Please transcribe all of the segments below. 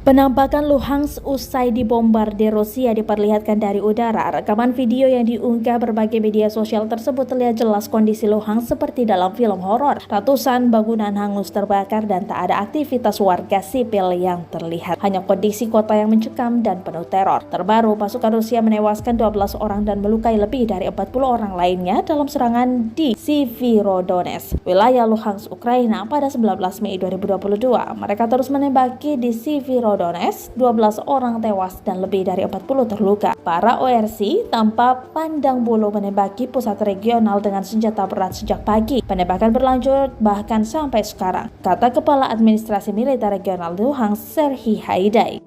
Penampakan Luhansk usai dibombardir Rusia diperlihatkan dari udara. Rekaman video yang diunggah berbagai media sosial tersebut terlihat jelas kondisi Luhansk seperti dalam film horor. Ratusan bangunan hangus terbakar dan tak ada aktivitas warga sipil yang terlihat. Hanya kondisi kota yang mencekam dan penuh teror. Terbaru, pasukan Rusia menewaskan 12 orang dan melukai lebih dari 40 orang lainnya dalam serangan di Severodonetsk, wilayah Luhansk, Ukraina pada 19 Mei 2022. Mereka terus menembaki di Severodonetsk. 12 orang tewas dan lebih dari 40 terluka. Para ORC tanpa pandang bulu menembaki pusat regional dengan senjata berat sejak pagi. Penembakan berlanjut bahkan sampai sekarang, kata Kepala Administrasi Militer Regional Luhansk, Serhiy Haidai.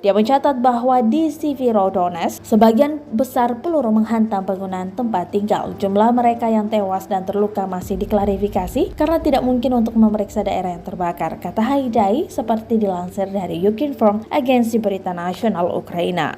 Dia mencatat bahwa di Severodonetsk, sebagian besar peluru menghantam bangunan tempat tinggal. Jumlah mereka yang tewas dan terluka masih diklarifikasi karena tidak mungkin untuk memeriksa daerah yang terbakar, kata Haidai, seperti dilansir dari Ukrinform, agensi berita nasional Ukraina.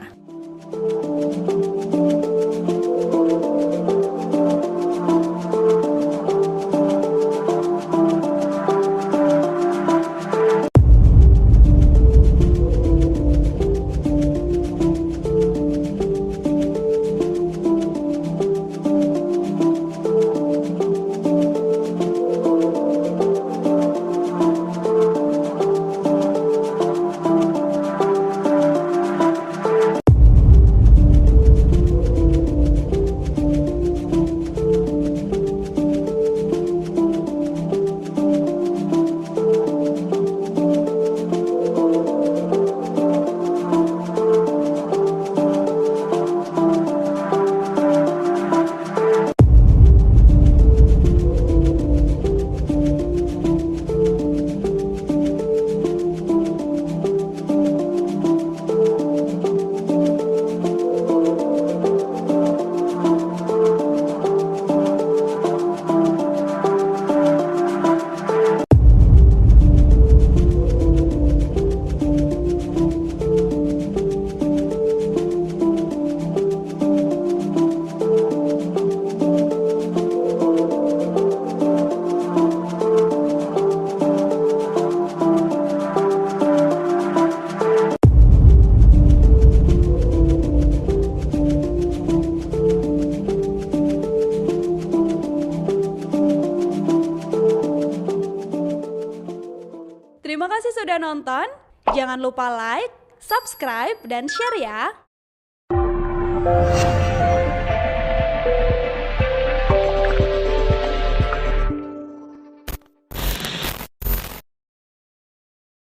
Terima kasih sudah nonton. Jangan lupa like, subscribe, dan share ya.